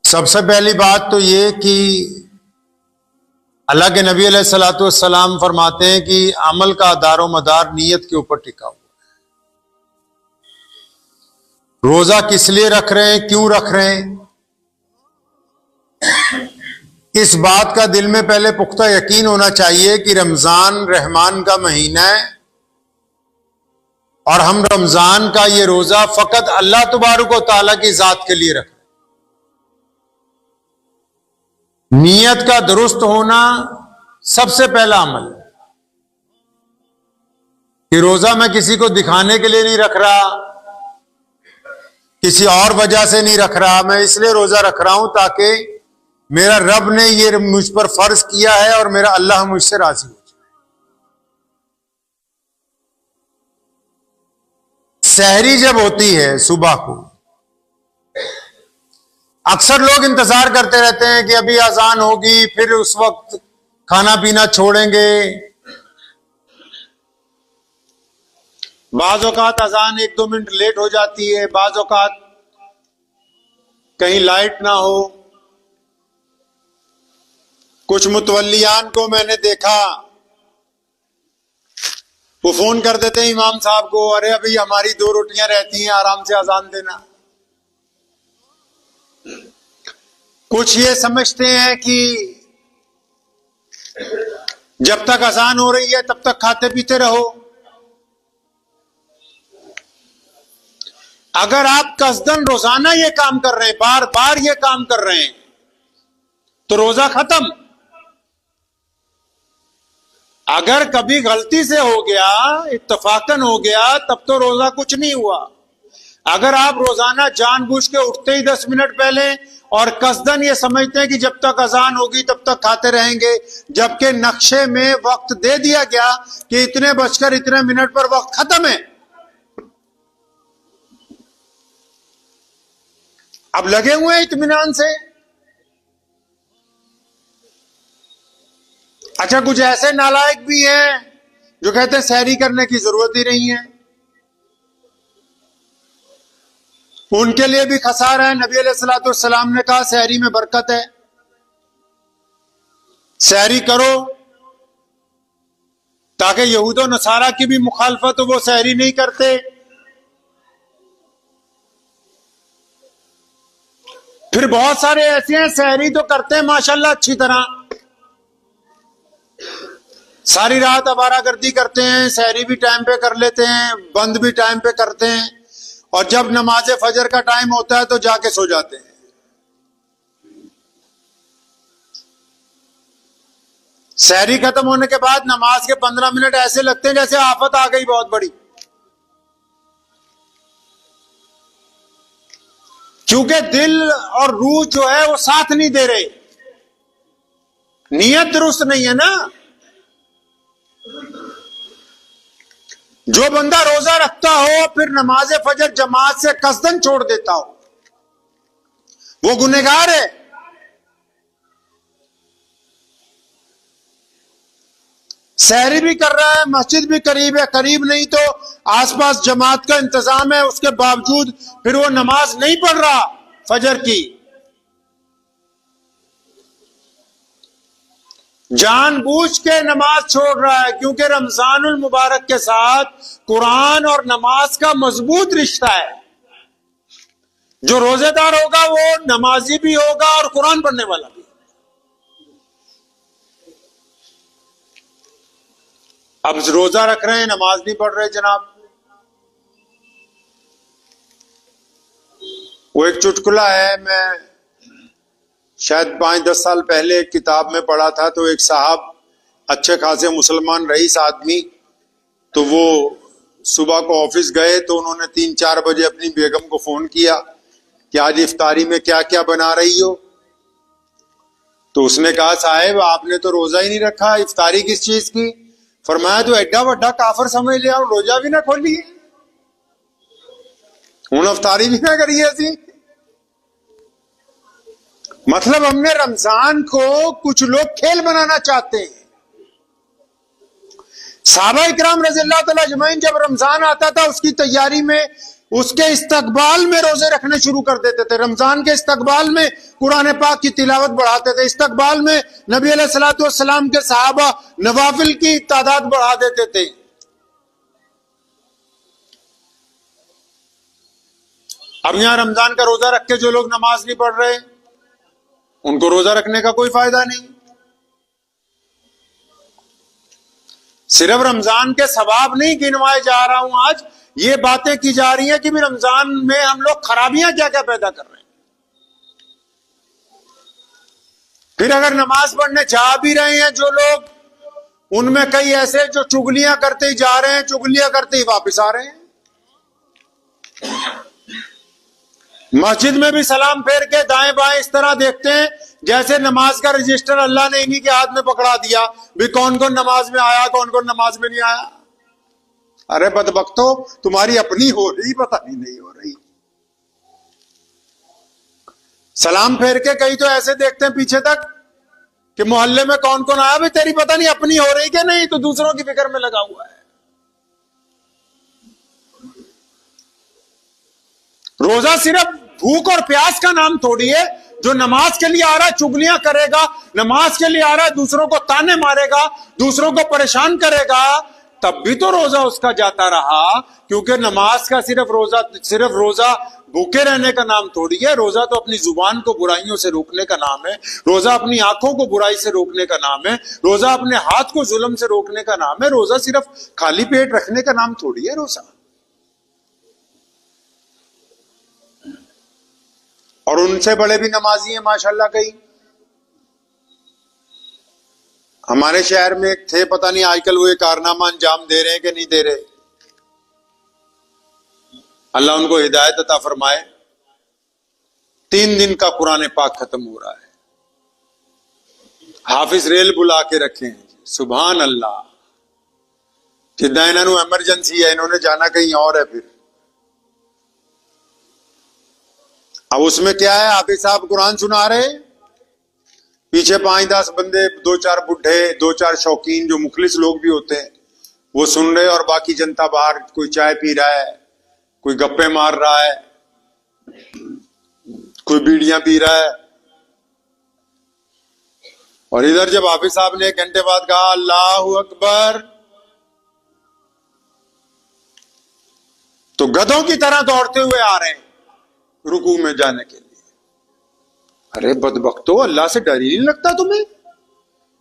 सबसे पहली बात तो ये कि अल्लाह के नबी अलैहिस्सलातु वस्सलाम फरमाते हैं कि अमल का दारो मदार नीयत के ऊपर टिका हुआ है। रोजा किस लिए रख रहे हैं, क्यों रख रहे हैं, इस बात का दिल में पहले पुख्ता यकीन होना चाहिए कि रमजान रहमान का महीना है और हम रमजान का ये रोजा फकत अल्लाह तबारक व तआला की जात के लिए रख रहे हैं। नियत का दुरुस्त होना सबसे पहला अमल है कि रोजा मैं किसी को दिखाने के लिए नहीं रख रहा, किसी और वजह से नहीं रख रहा, मैं इसलिए रोजा रख रहा हूं ताकि मेरा रब ने ये मुझ पर फर्ज किया है और मेरा अल्लाह मुझसे राजी हो जाए। सहरी जब होती है सुबह को, अक्सर लोग इंतजार करते रहते हैं कि अभी अजान होगी, फिर उस वक्त खाना पीना छोड़ेंगे। बाज औकात अजान 1-2 मिनट लेट हो जाती है, बाज औकात कहीं लाइट ना हो। कुछ मुतवल्लियान को मैंने देखा, वो फोन कर देते हैं इमाम साहब को, अरे अभी हमारी 2 रोटियां रहती हैं, आराम से अजान देना। कुछ ये समझते हैं कि जब तक अजान हो रही है तब तक खाते पीते रहो। अगर आप कसदन रोजाना ये काम कर रहे हैं, बार बार ये काम कर रहे हैं, तो रोजा खत्म। अगर कभी गलती से हो गया, इत्तफाकन हो गया, तब तो रोजा कुछ नहीं हुआ। अगर आप रोजाना जानबूझ के उठते ही 10 मिनट पहले और कसदन ये समझते हैं कि जब तक अजान होगी तब तक खाते रहेंगे, जबकि नक्शे में वक्त दे दिया गया कि इतने बजकर इतने मिनट पर वक्त खत्म है, अब लगे हुए हैं इत्मीनान से। अच्छा, कुछ ऐसे नालायक भी हैं जो कहते हैं सहरी करने की जरूरत ही नहीं है, उनके लिए भी खसारा है। नबी अलैहिस्सलातु वस्सलाम ने कहा सहरी में बरकत है, सहरी करो, ताकि यहूद और नसारा की भी मुखालफत हो, वो सहरी नहीं करते। फिर बहुत सारे ऐसे हैं सहरी तो करते हैं माशाल्लाह अच्छी तरह, सारी रात आवारागर्दी करते हैं, सहरी भी टाइम पे कर लेते हैं, बंद भी टाइम पे करते हैं, और जब नमाज फजर का टाइम होता है तो जाके सो जाते हैं। सहरी खत्म होने के बाद नमाज के 15 मिनट ऐसे लगते हैं जैसे आफत आ गई बहुत बड़ी, क्योंकि दिल और रूह जो है वो साथ नहीं दे रहे, नियत दुरुस्त नहीं है ना। जो बंदा रोजा रखता हो फिर नमाज फजर जमात से कसदन छोड़ देता हो, वो गुनहगार है। सहरी भी कर रहा है, मस्जिद भी करीब है, करीब नहीं तो आसपास जमात का इंतजाम है, उसके बावजूद फिर वो नमाज नहीं पढ़ रहा फजर की, जानबूझ के नमाज छोड़ रहा है, क्योंकि रमजानुल मुबारक के साथ कुरान और नमाज का मजबूत रिश्ता है। जो रोजेदार होगा वो नमाजी भी होगा और कुरान पढ़ने वाला भी। अब रोजा रख रहे हैं, नमाज नहीं पढ़ रहे जनाब। वो एक चुटकुला है, मैं शायद 5-10 साल पहले एक किताब में पढ़ा था। तो एक साहब अच्छे खासे मुसलमान रईस आदमी, तो वो सुबह को ऑफिस गए, तो उन्होंने 3-4 बजे अपनी बेगम को फोन किया कि आज इफ्तारी में क्या क्या बना रही हो। तो उसने कहा साहब आपने तो रोजा ही नहीं रखा, इफ्तारी किस चीज की? फरमाया तो एड्डा वड्डा काफर समझ लिया, रोजा भी ना खोली, हूं इफ्तारी भी ना करिए असी। मतलब हमने रमजान को कुछ लोग खेल बनाना चाहते हैं। सहाबा इकराम रज़ियल्लाहु तआला अजमईन जब रमजान आता था उसकी तैयारी में उसके इस्तकबाल में रोजे रखने शुरू कर देते थे। रमजान के इस्तकबाल में कुरान पाक की तिलावत बढ़ाते थे। इस्तकबाल में नबी अलैहिस्सलातु वस्सलाम के सहाबा नवाफिल की तादाद बढ़ा देते थे। अब यहां रमजान का रोजा रख के जो लोग नमाज नहीं पढ़ रहे, उनको रोजा रखने का कोई फायदा नहीं। सिर्फ रमजान के सवाब नहीं गिनवाए जा रहा हूं, आज ये बातें की जा रही हैं कि भी रमजान में हम लोग खराबियां क्या क्या पैदा कर रहे हैं। फिर अगर नमाज पढ़ने जा भी रहे हैं जो लोग, उनमें कई ऐसे जो चुगलियां करते ही जा रहे हैं, चुगलियां करते ही वापस आ रहे हैं। मस्जिद में भी सलाम फेर के दाएं बाएं इस तरह देखते हैं जैसे नमाज का रजिस्टर अल्लाह ने इन्हीं के हाथ में पकड़ा दिया भी कौन कौन नमाज में आया, कौन कौन नमाज में नहीं आया। अरे बदबख्तो, तुम्हारी अपनी हो रही, पता नहीं हो रही। सलाम फेर के कई तो ऐसे देखते हैं पीछे तक कि मोहल्ले में कौन कौन आया, भी तेरी पता नहीं अपनी हो रही कि नहीं, तो दूसरों की फिक्र में लगा हुआ है। रोजा सिर्फ भूख और प्यास का नाम थोड़ी है। जो नमाज के लिए आ रहा है चुगलियां करेगा, नमाज के लिए आ रहा है दूसरों को ताने मारेगा, दूसरों को परेशान करेगा, तब भी तो रोजा उसका जाता रहा। क्योंकि नमाज का सिर्फ रोजा भूखे रहने का नाम थोड़ी है। रोजा तो अपनी जुबान को बुराइयों से रोकने का नाम है। रोजा अपनी आंखों को बुराई से रोकने का नाम है। रोजा अपने हाथ को जुल्म से रोकने का नाम है। रोजा सिर्फ खाली पेट रखने का नाम थोड़ी है रोजा। और उनसे बड़े भी नमाजी हैं माशाल्लाह। कई हमारे शहर में एक थे, पता नहीं आजकल वो कारनामा अंजाम दे रहे हैं कि नहीं दे रहे। अल्लाह उनको हिदायत अता फरमाए। 3 दिन का कुरान पाक खत्म हो रहा है, हाफिज रेल बुला के रखे हैं। सुभान अल्लाह। जिदा इन्होंने एमरजेंसी है, इन्होंने जाना कहीं और है। फिर अब उसमें क्या है, हाफिज साहब कुरान सुना रहे, पीछे 5-10 बंदे, 2-4 बुढ़े, 2-4 शौकीन जो मुखलिस लोग भी होते हैं, वो सुन रहे, और बाकी जनता बाहर कोई चाय पी रहा है, कोई गप्पे मार रहा है, कोई बीड़ियां पी रहा है। और इधर जब हाफिज साहब ने 1 घंटे बाद कहा अल्लाहू अकबर, तो गधों की तरह दौड़ते हुए आ रहे हैं रुकू में जाने के लिए। अरे बदबख्तो, अल्लाह से डर ही नहीं लगता तुम्हें?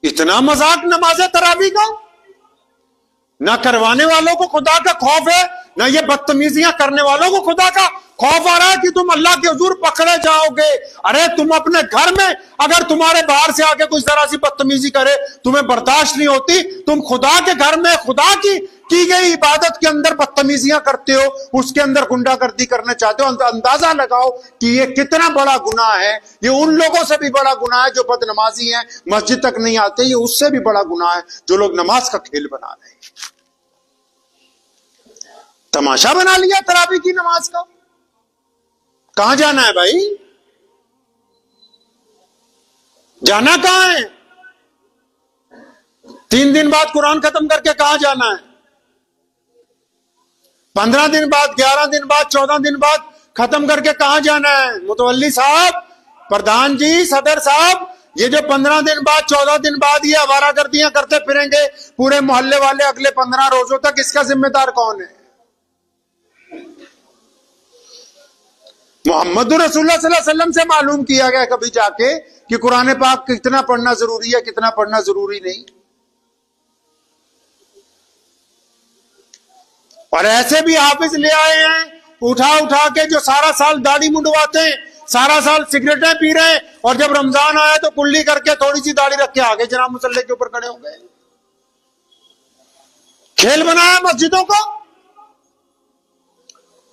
इतना मजाक नमाज़े तरावी का। ना करवाने वालों को खुदा का खौफ है, ना ये बदतमीजियां करने वालों को खुदा का खौफ आ रहा है कि तुम अल्लाह के हुजूर पकड़े जाओगे। अरे तुम अपने घर में अगर तुम्हारे बाहर से आके कुछ जरा सी बदतमीजी करे तुम्हें बर्दाश्त नहीं होती, तुम खुदा के घर में खुदा की गई इबादत के अंदर बदतमीजियां करते हो, उसके अंदर गुंडागर्दी करना चाहते हो। अंदाजा लगाओ कि ये कितना बड़ा गुनाह है। ये उन लोगों से भी बड़ा गुनाह है जो बदनमाजी हैं, मस्जिद तक नहीं आते। ये उससे भी बड़ा गुनाह है जो लोग नमाज का खेल बना रहे हैं। तमाशा बना लिया तरावी की नमाज का। कहां जाना है भाई? जाना कहां है? 3 दिन बाद कुरान खत्म करके कहां जाना है? 15 दिन बाद, 11 दिन बाद, 14 दिन बाद खत्म करके कहां जाना है? मुतवल्ली साहब, प्रधान जी, सदर साहब, ये जो 15 दिन बाद, 14 दिन बाद ये आवारागर्दियां करते फिरेंगे पूरे मोहल्ले वाले अगले 15 रोजों तक, इसका जिम्मेदार कौन है? मोहम्मद रसूलुल्लाह सल्लल्लाहु अलैहि वसल्लम से मालूम किया गया कभी जाके कि कुरान पाक कितना पढ़ना जरूरी है, कितना पढ़ना जरूरी नहीं। और ऐसे भी हाफिज ले आए हैं उठा उठा के, जो सारा साल दाढ़ी मुंडवाते हैं, सारा साल सिगरेटें पी रहे हैं, और जब रमजान आया तो कुल्ली करके थोड़ी सी दाढ़ी रख के आगे जनाब मुसल्ले के ऊपर खड़े हो गए। खेल बनाया मस्जिदों को।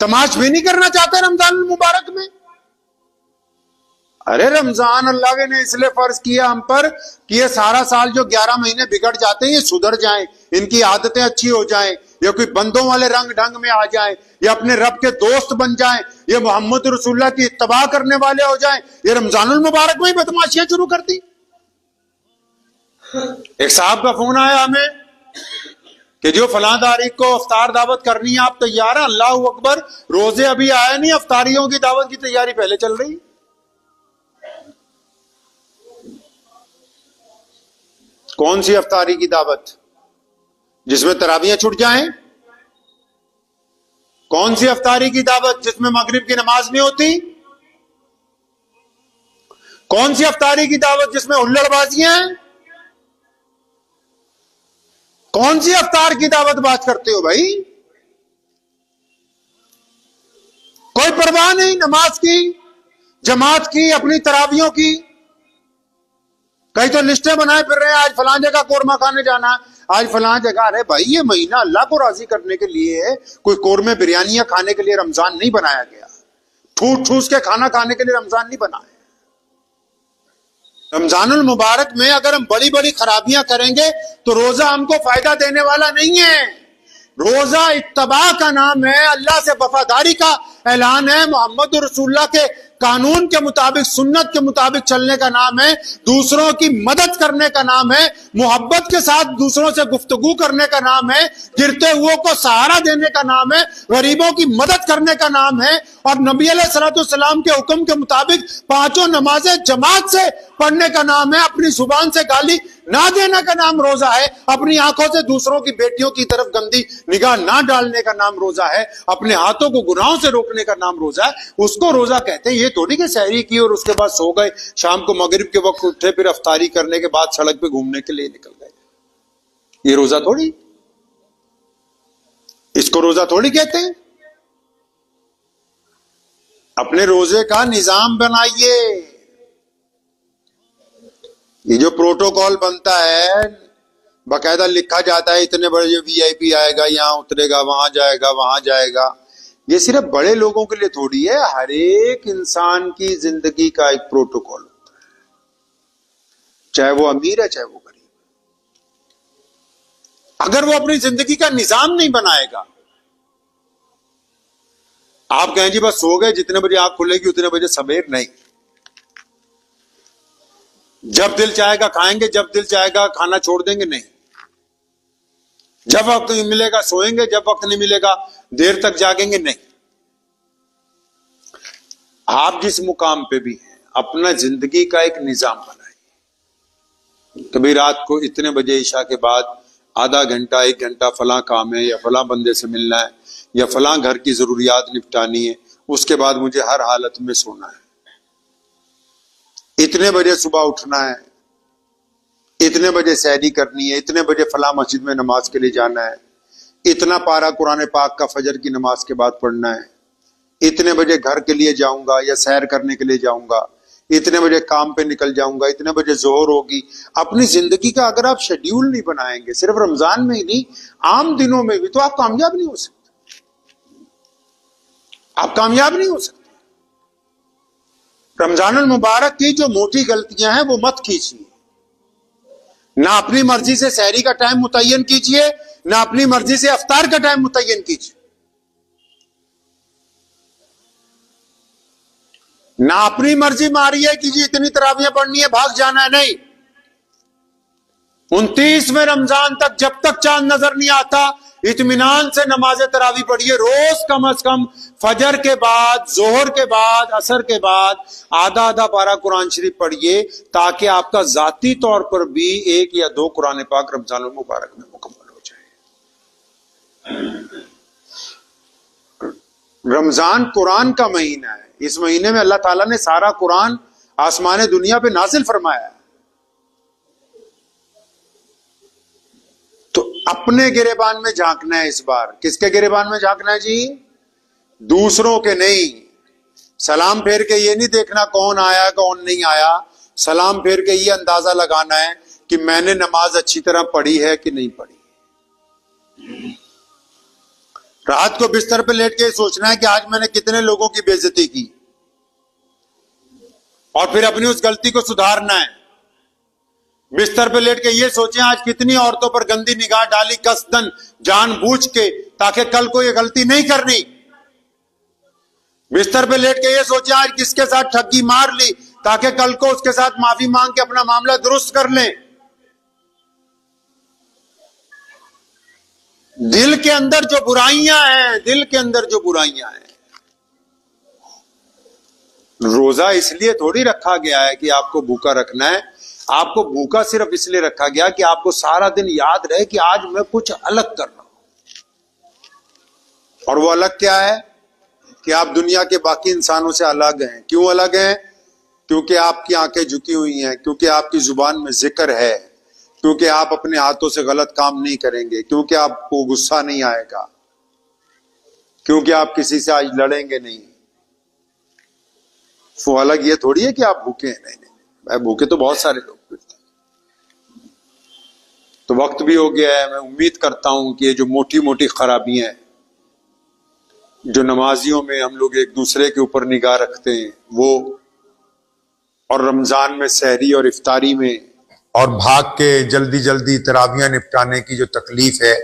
तमाश भी नहीं करना चाहते रमजान मुबारक में। अरे रमजान अल्लाह ने इसलिए फर्ज किया हम पर कि ये सारा साल जो 11 महीने बिगड़ जाते हैं ये सुधर जाएं, इनकी आदतें अच्छी हो जाएं, ये कोई बंदों वाले रंग ढंग में आ जाएं, ये अपने रब के दोस्त बन जाएं, ये मोहम्मद रसूलुल्लाह की इत्तबा करने वाले हो जाएं। ये रमजानुल मुबारक में ही बदमाशियां शुरू कर दी। एक साहब का फोन आया हमें कि जो फलां तारीख को अफ्तार दावत करनी है, आप तैयार हैं? अल्लाह अकबर, रोजे अभी आए नहीं, अफ्तारियों की दावत की तैयारी पहले चल रही। कौन सी अफ्तारी की दावत? जिसमें तरावियां छूट जाएं? कौन सी अफ्तारी की दावत जिसमें मगरिब की नमाज नहीं होती? कौन सी अफ्तारी की दावत जिसमें हुल्लड़बाजियां हैं? कौन सी अफ्तार की दावत बात करते हो भाई? कोई परवाह नहीं नमाज की, जमात की, अपनी तरावियों की। कई तो लिस्टें बनाए फिर रहे हैं, आज फलां जगह कोरमा खाने जाना है, आज फलां जगह। अरे भाई, ये महीना अल्लाह को राजी करने के लिए है, कोई कोरमे बिरयानियां खाने के लिए रमजान नहीं बनाया गया। ठूस ठूस के खाना खाने के लिए रमजान नहीं बनाया। रमजानुल मुबारक में अगर हम बड़ी बड़ी खराबियां करेंगे तो रोजा हमको फायदा देने वाला नहीं है। रोजा इत्तबा का नाम है, अल्लाह से वफादारी का ऐलान है, मोहम्मद रसूलुल्लाह के कानून के मुताबिक, सुन्नत के मुताबिक चलने का नाम है, दूसरों की मदद करने का नाम है, मोहब्बत के साथ दूसरों से गुफ्तगू करने का नाम है, गिरते हुओं को सहारा देने का नाम है, गरीबों की मदद करने का नाम है, और नबी अलैहिस्सलाम के हुक्म के मुताबिक पांचों नमाजें जमात से पढ़ने का नाम है। अपनी जुबान से गाली ना देने का नाम रोजा है। अपनी आंखों से दूसरों की बेटियों की तरफ गंदी निगाह ना डालने का नाम रोजा है। अपने हाथों को गुनाहों से रोकने का नाम रोजा है। उसको रोजा कहते हैं। ये थोड़ी कि सहरी की और उसके बाद सो गए, शाम को मगरिब के वक्त उठे, फिर अफ्तारी करने के बाद सड़क पे घूमने के लिए निकल गए। ये रोजा थोड़ी, इसको रोजा थोड़ी कहते हैं। अपने रोजे का निजाम बनाइए। ये जो प्रोटोकॉल बनता है, बकायदा लिखा जाता है, इतने बड़े वीआईपी आएगा, यहां उतरेगा, वहां जाएगा, वहां जाएगा, ये सिर्फ बड़े लोगों के लिए थोड़ी है। हर एक इंसान की जिंदगी का एक प्रोटोकॉल होता है, चाहे वो अमीर है चाहे वो गरीब। अगर वो अपनी जिंदगी का निजाम नहीं बनाएगा, आप कहें जी बस सो गए, जितने बजे आंख खुलेगी उतने बजे सवेर, नहीं। जब दिल चाहेगा खाएंगे, जब दिल चाहेगा खाना छोड़ देंगे, नहीं। जब वक्त मिलेगा सोएंगे, जब वक्त नहीं मिलेगा देर तक जागेंगे, नहीं। आप जिस मुकाम पे भी हैं, अपना जिंदगी का एक निजाम बनाइए। कभी रात को इतने बजे ईशा के बाद आधा घंटा 1 घंटा फलां काम है, या फलां बंदे से मिलना है, या फलां घर की जरूरियात निपटानी है, उसके बाद मुझे हर हालत में सोना है। इतने बजे सुबह उठना है, इतने बजे सहरी करनी है, इतने बजे फलां मस्जिद में नमाज के लिए जाना है, इतना पारा कुरान पाक का फजर की नमाज के बाद पढ़ना है, इतने बजे घर के लिए जाऊंगा या सैर करने के लिए जाऊंगा, इतने बजे काम पे निकल जाऊंगा, इतने बजे जोहर होगी। अपनी जिंदगी का अगर आप शेड्यूल नहीं बनाएंगे, सिर्फ रमजान में ही नहीं, आम दिनों में भी, तो आप कामयाब नहीं हो सकते। आप कामयाब नहीं हो सकते। रमजानुल मुबारक की जो मोटी गलतियां हैं वो मत कीजिए। ना अपनी मर्जी से सहरी का टाइम मुतय्यन कीजिए, ना अपनी मर्जी से अफ्तार का टाइम मुतय्यन कीजिए, ना अपनी मर्जी मारिए कि जी इतनी तरावियां पढ़नी है, भाग जाना है, नहीं। 29वें रमजान तक जब तक चांद नजर नहीं आता, इत्मीनान से नमाज तरावी पढ़िए। रोज कम से कम फजर के बाद, जोहर के बाद, असर के बाद आधा आधा पारा कुरान शरीफ पढ़िए, ताकि आपका जाती तौर पर भी 1 या 2 कुरान पाक रमजानुल मुबारक में मुकम्मल हो जाए। रमजान कुरान का महीना है। इस महीने में अल्लाह ताला ने सारा कुरान आसमान दुनिया पे नाजिल फरमाया है। तो अपने गिरेबान में झांकना है इस बार। किसके गिरेबान में झांकना है जी? दूसरों के नहीं। सलाम फेर के ये नहीं देखना कौन आया कौन नहीं आया। सलाम फेर के ये अंदाजा लगाना है कि मैंने नमाज अच्छी तरह पढ़ी है कि नहीं पढ़ी। रात को बिस्तर पे लेट के सोचना है कि आज मैंने कितने लोगों की बेइज्जती की, और फिर अपनी उस गलती को सुधारना है। बिस्तर पे लेट के ये सोचें आज कितनी औरतों पर गंदी निगाह डाली कसदन, जानबूझ के, ताकि कल को ये गलती नहीं करनी। बिस्तर पे लेट के ये सोचें आज किसके साथ ठगी मार ली, ताकि कल को उसके साथ माफी मांग के अपना मामला दुरुस्त कर लें। दिल के अंदर जो बुराइयां हैं, दिल के अंदर जो बुराइयां हैं, रोजा इसलिए थोड़ी रखा गया है कि आपको भूखा रखना है। आपको भूखा सिर्फ इसलिए रखा गया कि आपको सारा दिन याद रहे कि आज मैं कुछ अलग कर रहा हूं। और वो अलग क्या है कि आप दुनिया के बाकी इंसानों से अलग हैं। क्यों अलग हैं? क्योंकि आपकी आंखें झुकी हुई हैं, क्योंकि आपकी जुबान में जिक्र है, क्योंकि आप अपने हाथों से गलत काम नहीं करेंगे, क्योंकि आपको गुस्सा नहीं आएगा, क्योंकि आप किसी से आज लड़ेंगे नहीं। वो अलग ये थोड़ी है कि आप भूखे हैं। नहीं नहीं, भूखे तो बहुत सारे लोग फिरते हैं। तो वक्त भी हो गया है। मैं उम्मीद करता हूं कि ये जो मोटी मोटी खराबियां हैं, जो नमाजियों में हम लोग एक दूसरे के ऊपर निगाह रखते हैं वो, और रमजान में सहरी और इफ्तारी में और भाग के जल्दी जल्दी तरावियां निपटाने की जो तकलीफ है,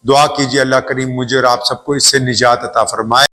दुआ कीजिए अल्लाह करीम मुझे और आप सबको इससे निजात अता फरमाए।